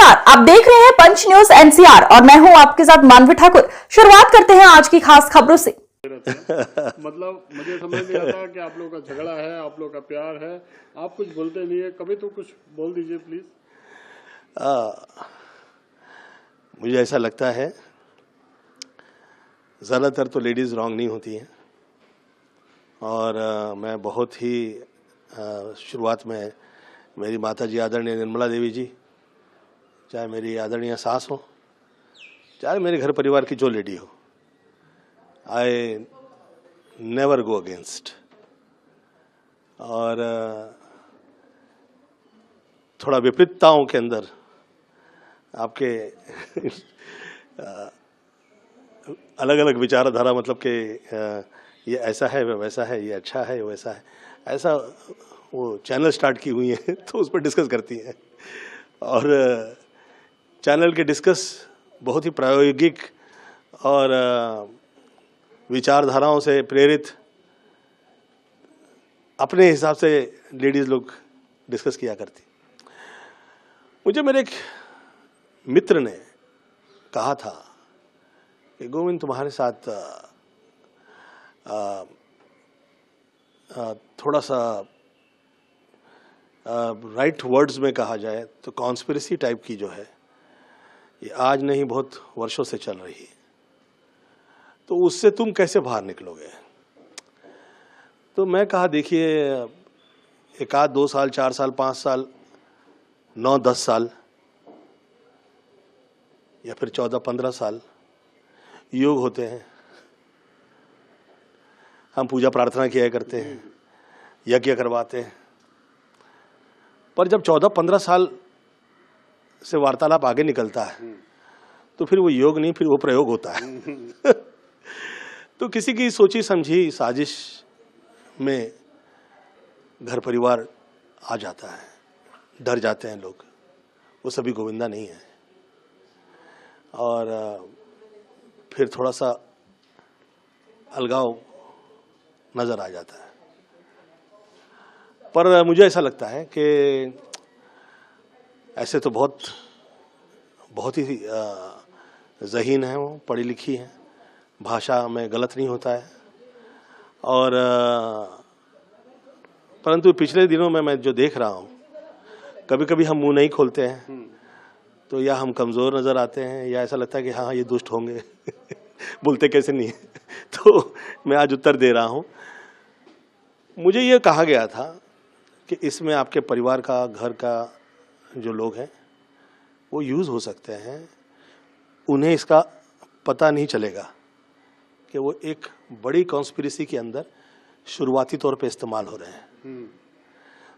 नमस्कार, आप देख रहे हैं पंच न्यूज एनसीआर और मैं हूं आपके साथ मानवी ठाकुर। शुरुआत करते हैं आज की खास खबरों से। मतलब मुझे समझ नहीं आता कि आप लोगों का झगड़ा है, आप लोगों का प्यार है, आप कुछ बोलते नहीं है, कभी तो कुछ बोल दीजिए प्लीज। मुझे ऐसा लगता है ज़्यादातर तो लेडीज़ रॉन्ग नहीं होती हैं और मैं बहुत ही शुरुआत में मेरी माता जी आदरणीय निर्मला देवी जी, चाहे मेरी आदरणीय सास हो, चाहे मेरे घर परिवार की जो लेडी हो, आई नेवर गो अगेंस्ट। और थोड़ा विपरीतताओं के अंदर आपके अलग अलग विचारधारा, मतलब कि ये ऐसा है, वैसा है, ये अच्छा है, वैसा है, ऐसा वो चैनल स्टार्ट की हुई हैं तो उस पर डिस्कस करती हैं। और चैनल के डिस्कस बहुत ही प्रायोगिक और विचारधाराओं से प्रेरित अपने हिसाब से लेडीज़ लोग डिस्कस किया करती। मुझे मेरे एक मित्र ने कहा था कि गोविंद, तुम्हारे साथ थोड़ा सा राइट वर्ड्स में कहा जाए तो कॉन्स्पिरेसी टाइप की जो है ये आज नहीं बहुत वर्षों से चल रही है, तो उससे तुम कैसे बाहर निकलोगे। तो मैं कहा, देखिए, एक आध 2 साल, 4 साल, 5 साल, 9-10 साल या फिर 14-15 साल योग होते हैं, हम पूजा प्रार्थना किया करते हैं, यज्ञ करवाते हैं, पर जब 14-15 साल से वार्तालाप आगे निकलता है तो फिर वो योग नहीं, फिर वो प्रयोग होता है। तो किसी की सोची समझी साजिश में घर परिवार आ जाता है, डर जाते हैं लोग, वो सभी गोविंदा नहीं है, और फिर थोड़ा सा अलगाव नजर आ जाता है। पर मुझे ऐसा लगता है कि ऐसे तो बहुत ही ज़हीन है, वो पढ़ी लिखी है, भाषा में गलत नहीं होता है, और परंतु पिछले दिनों में मैं जो देख रहा हूँ, कभी कभी हम मुंह नहीं खोलते हैं तो या हम कमज़ोर नज़र आते हैं या ऐसा लगता है कि हाँ ये दुष्ट होंगे बोलते कैसे नहीं है। तो मैं आज उत्तर दे रहा हूँ। मुझे ये कहा गया था कि इसमें आपके परिवार का, घर का जो लोग हैं वो यूज़ हो सकते हैं, उन्हें इसका पता नहीं चलेगा कि वो एक बड़ी कॉन्स्पिरेसी के अंदर शुरुआती तौर पे इस्तेमाल हो रहे हैं,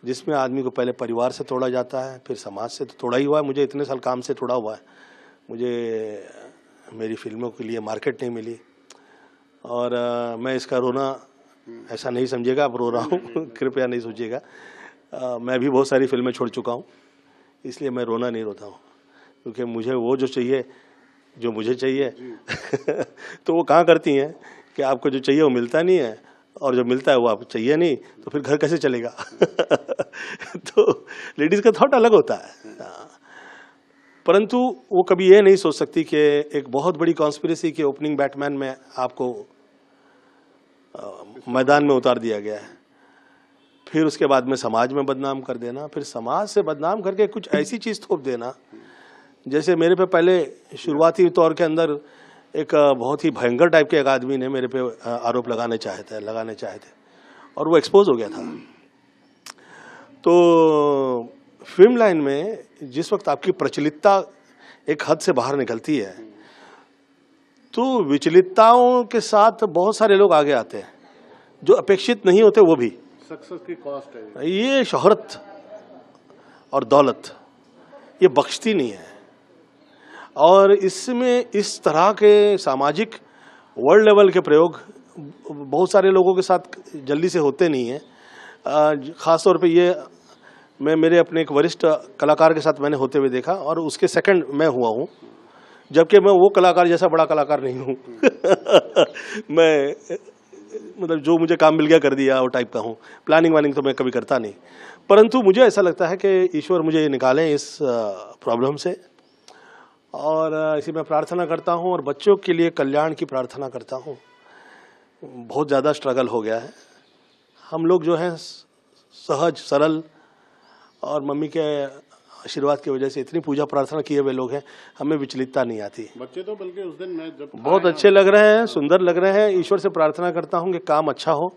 जिसमें आदमी को पहले परिवार से तोड़ा जाता है, फिर समाज से तो तोड़ा ही हुआ है। मुझे इतने साल काम से तोड़ा हुआ है, मुझे मेरी फिल्मों के लिए मार्केट नहीं मिली, और मैं इसका रोना ऐसा नहीं समझिएगा, आप रो रहा हूँ कृपया नहीं सोचिएगा। मैं भी बहुत सारी फिल्में छोड़ चुका हूँ, इसलिए मैं रोना नहीं रोता हूँ, क्योंकि मुझे वो जो चाहिए, जो मुझे चाहिए तो वो कहाँ करती हैं कि आपको जो चाहिए वो मिलता नहीं है, और जो मिलता है वो आपको चाहिए नहीं, तो फिर घर कैसे चलेगा। तो लेडीज़ का थॉट अलग होता है, परंतु वो कभी ये नहीं सोच सकती कि एक बहुत बड़ी कॉन्स्पिरेसी के ओपनिंग बैटमैन में आपको मैदान में उतार दिया गया है, फिर उसके बाद में समाज में बदनाम कर देना, फिर समाज से बदनाम करके कुछ ऐसी चीज़ थोप देना। जैसे मेरे पे पहले शुरुआती तौर के अंदर एक बहुत ही भयंकर टाइप के एक आदमी ने मेरे पे आरोप लगाने चाहे थे और वो एक्सपोज हो गया था। तो फिल्म लाइन में जिस वक्त आपकी प्रचलितता एक हद से बाहर निकलती है तो विचलितताओं के साथ बहुत सारे लोग आगे आते हैं जो अपेक्षित नहीं होते, वो भी। सक्सेस की कॉस्ट है ये शोहरत और दौलत ये बख्शती नहीं है, और इसमें इस तरह के सामाजिक वर्ल्ड लेवल के प्रयोग बहुत सारे लोगों के साथ जल्दी से होते नहीं हैं। ख़ास तौर पे ये मैं मेरे अपने एक वरिष्ठ कलाकार के साथ मैंने होते हुए देखा, और उसके सेकंड मैं हुआ हूँ, जबकि मैं वो कलाकार जैसा बड़ा कलाकार नहीं हूँ। मैं मतलब जो मुझे काम मिल गया कर दिया वो टाइप का हूँ, प्लानिंग वानिंग तो मैं कभी करता नहीं। परंतु मुझे ऐसा लगता है कि ईश्वर मुझे निकालें इस प्रॉब्लम से, और इसी में प्रार्थना करता हूँ और बच्चों के लिए कल्याण की प्रार्थना करता हूँ। बहुत ज़्यादा स्ट्रगल हो गया है। हम लोग जो हैं सहज सरल और मम्मी के आशीर्वाद की वजह से इतनी पूजा प्रार्थना किए हुए लोग हैं, हमें विचलितता नहीं आती। बच्चे तो बल्कि उस दिन मैं जब बहुत अच्छे लग रहे हैं, सुंदर लग रहे हैं। ईश्वर से प्रार्थना करता हूँ कि काम अच्छा हो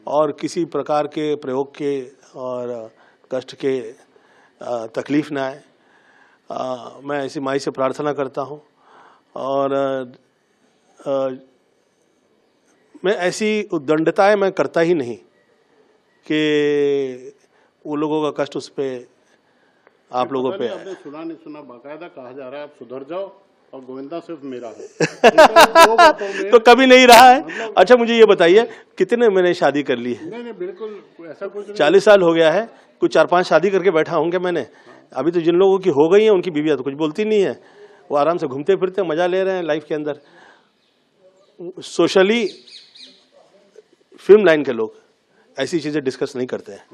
और किसी प्रकार के प्रयोग के और कष्ट के तकलीफ ना आए। मैं ऐसी माई से प्रार्थना करता हूँ और मैं ऐसी उद्दंडताएं मैं करता ही नहीं कि वो लोगों का कष्ट उस पे आप लोगों पे आपने सुना नहीं सुना, बाकायदा कहा जा रहा है आप सुधर जाओ और गोविंदा सिर्फ मेरा है। तो दो बातों में तो कभी नहीं रहा है। अच्छा मुझे ये बताइए कितने मैंने शादी कर ली है? नहीं बिल्कुल ऐसा कुछ नहीं। 40 साल हो गया है, कुछ 4-5 शादी करके बैठा हूँ क्या मैंने? अभी तो जिन लोगों की हो गई है उनकी बीवियां तो कुछ बोलती नहीं है, वो आराम से घूमते फिरते मजा ले रहे हैं लाइफ के अंदर। सोशली फिल्म लाइन के लोग ऐसी चीजें डिस्कस नहीं करते हैं।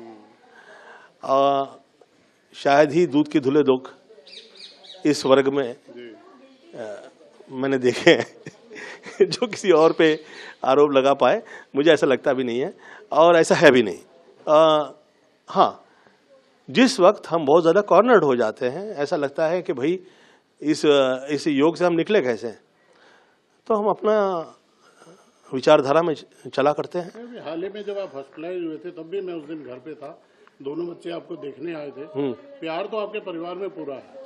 शायद ही दूध की धुले लोग इस वर्ग में मैंने देखे हैं जो किसी और पे आरोप लगा पाए। मुझे ऐसा लगता भी नहीं है और ऐसा है भी नहीं। हाँ, जिस वक्त हम बहुत ज़्यादा कॉर्नर्ड हो जाते हैं, ऐसा लगता है कि भाई इस योग से हम निकले कैसे, तो हम अपना विचारधारा में चला करते हैं। हाल ही में जब आप हॉस्पिटलाइज हुए थे तब भी मैं उस दिन घर पे था, दोनों बच्चे आपको देखने आए थे। प्यार तो आपके परिवार में पूरा है।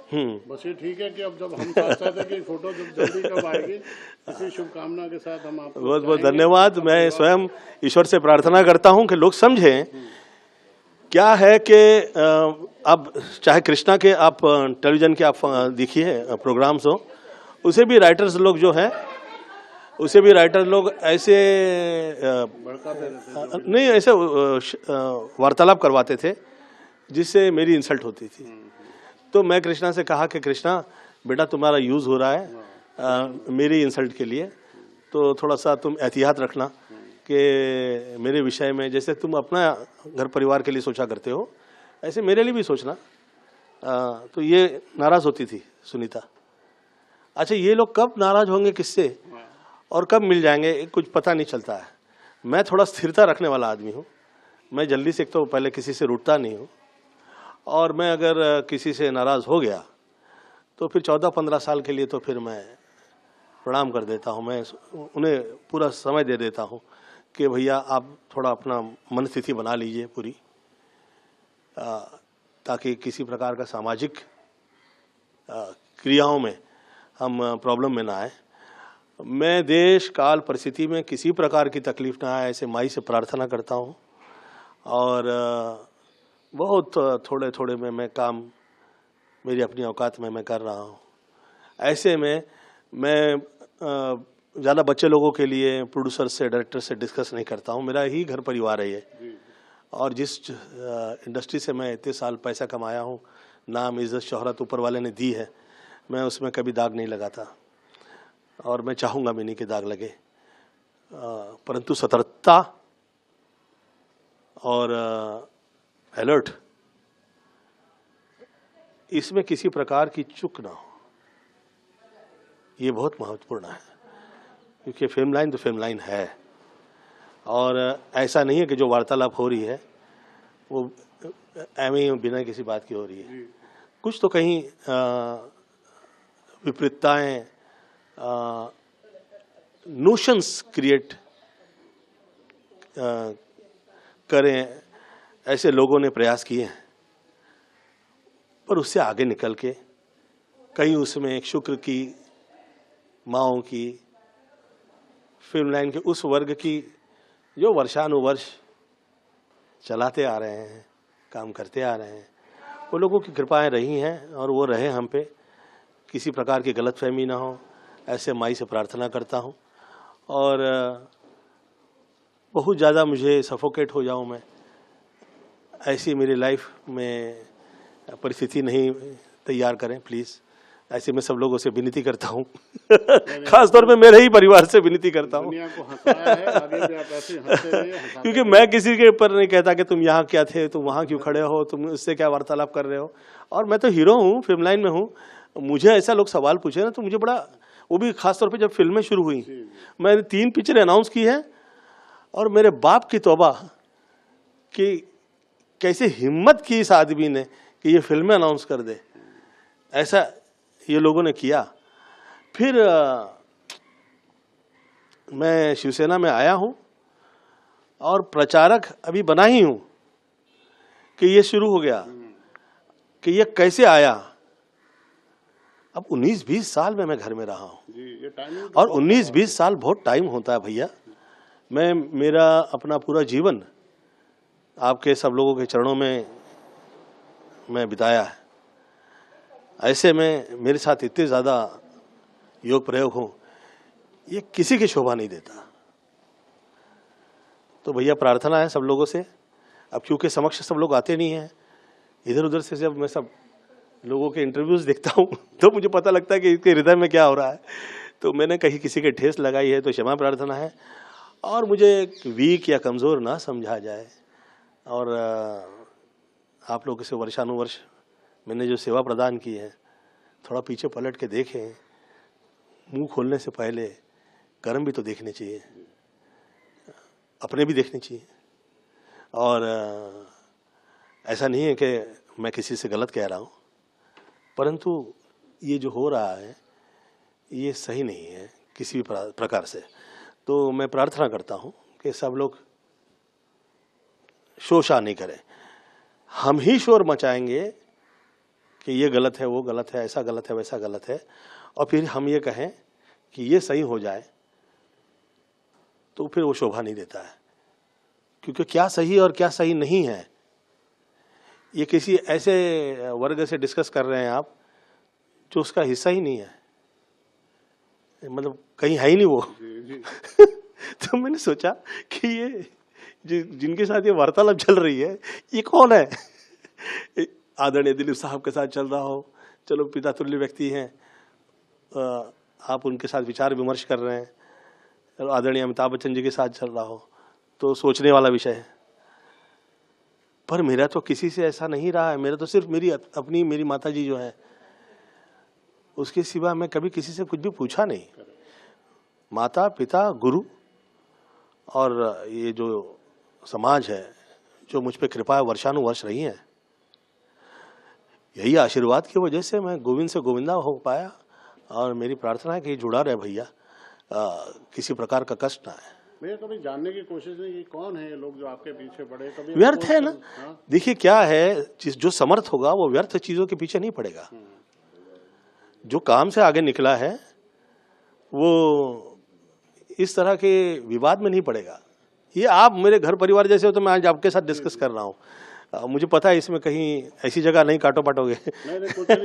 बस ये ठीक है कि अब जब हम चाहते हैं कि फोटो जब जल्दी कब आएगी, इसी शुभकामना के साथ हम आपको बहुत बहुत धन्यवाद। मैं स्वयं ईश्वर से प्रार्थना करता हूं कि लोग समझें क्या है कि अब चाहे कृष्णा के आप टेलीविजन के आप देखिए प्रोग्राम्स हो, उसे भी राइटर्स लोग जो हैं, उसे भी राइटर लोग ऐसे नहीं ऐसे वार्तालाप करवाते थे जिससे मेरी इंसल्ट होती थी। तो मैं कृष्णा से कहा कि कृष्णा बेटा तुम्हारा यूज़ हो रहा है मेरी इंसल्ट के लिए, तो थोड़ा सा तुम एहतियात रखना कि मेरे विषय में जैसे तुम अपना घर परिवार के लिए सोचा करते हो ऐसे मेरे लिए भी सोचना। तो ये नाराज़ होती थी सुनीता। अच्छा ये लोग कब नाराज़ होंगे किससे और कब मिल जाएंगे कुछ पता नहीं चलता है। मैं थोड़ा स्थिरता रखने वाला आदमी हूँ। मैं जल्दी से एक तो पहले किसी से रूठता नहीं हूँ और मैं अगर किसी से नाराज़ हो गया तो फिर 14-15 साल के लिए तो फिर मैं प्रणाम कर देता हूँ। मैं उन्हें पूरा समय दे देता हूँ कि भैया आप थोड़ा अपना मन स्थिति बना लीजिए पूरी, ताकि किसी प्रकार का सामाजिक क्रियाओं में हम प्रॉब्लम में ना आए। मैं देश काल परिस्थिति में किसी प्रकार की तकलीफ ना आए ऐसे माई से प्रार्थना करता हूँ और बहुत थोड़े थोड़े में मैं काम मेरी अपनी औकात में मैं कर रहा हूँ। ऐसे में मैं ज़्यादा बच्चे लोगों के लिए प्रोड्यूसर से डायरेक्टर से डिस्कस नहीं करता हूँ। मेरा ही घर परिवार है ये और जिस इंडस्ट्री से मैं इतने साल पैसा कमाया हूँ, नाम इज़्ज़त शोहरत ऊपर वाले ने दी है, मैं उसमें कभी दाग नहीं लगाता और मैं चाहूँगा भी नहीं कि दाग लगे। परंतु सतर्कता और अलर्ट, इसमें किसी प्रकार की चूक ना हो, ये बहुत महत्वपूर्ण है। क्योंकि फिल्म लाइन तो फिल्म लाइन है और ऐसा नहीं है कि जो वार्तालाप हो रही है वो एवं बिना किसी बात की हो रही है। कुछ तो कहीं विपरीतताएं, नोशंस क्रिएट करें, ऐसे लोगों ने प्रयास किए हैं, पर उससे आगे निकल के कहीं उसमें शुक्र की माओं की फिल्म लाइन के उस वर्ग की जो वर्षानुवर्ष चलाते आ रहे हैं, काम करते आ रहे हैं, वो लोगों की कृपाएं रही हैं और वो रहे हम पे, किसी प्रकार की गलतफहमी ना हो, ऐसे माई से प्रार्थना करता हूँ। और बहुत ज़्यादा मुझे सफोकेट हो जाऊँ मैं, ऐसी मेरी लाइफ में परिस्थिति नहीं तैयार करें प्लीज़। ऐसे मैं सब लोगों से विनती करता हूँ खास तौर पे मेरे ही परिवार से विनती करता हूँ क्योंकि मैं किसी के ऊपर नहीं कहता कि तुम यहाँ क्या थे, तुम वहाँ क्यों खड़े हो, तुम उससे क्या वार्तालाप कर रहे हो। और मैं तो हीरो हूँ, फिल्म लाइन में हूँ, मुझे ऐसा लोग सवाल पूछे ना तो मुझे बड़ा, वो भी खास तौर पे जब फिल्में शुरू हुई, मैंने 3 पिक्चर अनाउंस की है और मेरे बाप की तौबा कि कैसे हिम्मत की इस आदमी ने कि ये फिल्में अनाउंस कर दे, ऐसा ये लोगों ने किया। फिर मैं शिवसेना में आया हूँ और प्रचारक अभी बना ही हूँ कि ये शुरू हो गया कि ये कैसे आया। अब 19-20 साल में मैं घर में रहा हूँ ये टाइमिंग और 19-20 साल बहुत टाइम होता है भैया। मेरा अपना पूरा जीवन आपके सब लोगों के चरणों में मैं बिताया है। ऐसे में मेरे साथ इतने ज़्यादा योग प्रयोग हो, ये किसी की शोभा नहीं देता। तो भैया प्रार्थना है सब लोगों से, अब क्योंकि समक्ष सब लोग आते नहीं हैं, इधर उधर से जब मैं सब लोगों के इंटरव्यूज़ देखता हूँ तो मुझे पता लगता है कि इसके हृदय में क्या हो रहा है। तो मैंने कहीं किसी के ठेस लगाई है तो क्षमा प्रार्थना है, और मुझे वीक या कमज़ोर ना समझा जाए। और आप लोगों से वर्षानुवर्ष मैंने जो सेवा प्रदान की है, थोड़ा पीछे पलट के देखें, मुंह खोलने से पहले कर्म भी तो देखने चाहिए, अपने भी देखने चाहिए। और ऐसा नहीं है कि मैं किसी से गलत कह रहा हूँ, परंतु ये जो हो रहा है ये सही नहीं है किसी भी प्रकार से। तो मैं प्रार्थना करता हूँ कि सब लोग शोषा नहीं करें। हम ही शोर मचाएंगे कि ये गलत है, वो गलत है, ऐसा गलत है, वैसा गलत है, और फिर हम ये कहें कि ये सही हो जाए, तो फिर वो शोभा नहीं देता है। क्योंकि क्या सही और क्या सही नहीं है, ये किसी ऐसे वर्ग से डिस्कस कर रहे हैं आप जो उसका हिस्सा ही नहीं है, मतलब कहीं है ही नहीं वो। तो मैंने सोचा कि ये जिनके साथ ये वार्तालाप चल रही है ये कौन है। आदरणीय दिलीप साहब के साथ चल रहा हो, चलो पिता तुल्य व्यक्ति हैं, आप उनके साथ विचार विमर्श कर रहे हैं, चलो आदरणीय अमिताभ बच्चन जी के साथ चल रहा हो तो सोचने वाला विषय है। पर मेरा तो किसी से ऐसा नहीं रहा है, मेरा तो सिर्फ मेरी माता जी जो है, उसके सिवा मैं कभी किसी से कुछ भी पूछा नहीं। माता पिता गुरु और ये जो समाज है जो मुझ पे कृपा वर्षानुवर्ष रही है, यही आशीर्वाद की वजह से मैं गोविंद से गोविंदा हो पाया। और मेरी प्रार्थना है कि ये जुड़ा रहे भैया, किसी प्रकार का कष्ट ना है। भैया कभी जानने की कोशिश नहीं कि कौन है ये लोग जो आपके पीछे पड़े, कभी व्यर्थ है ना। देखिए क्या है, जो समर्थ होगा वो व्यर्थ चीजों के पीछे नहीं पड़ेगा। जो काम से आगे निकला है वो इस तरह के विवाद में नहीं पड़ेगा। ये आप मेरे घर परिवार जैसे हो तो मैं आज आपके साथ डिस्कस कर रहा हूँ, मुझे पता है इसमें कहीं ऐसी जगह नहीं काटो पाटोगे। नहीं, कुछ नहीं।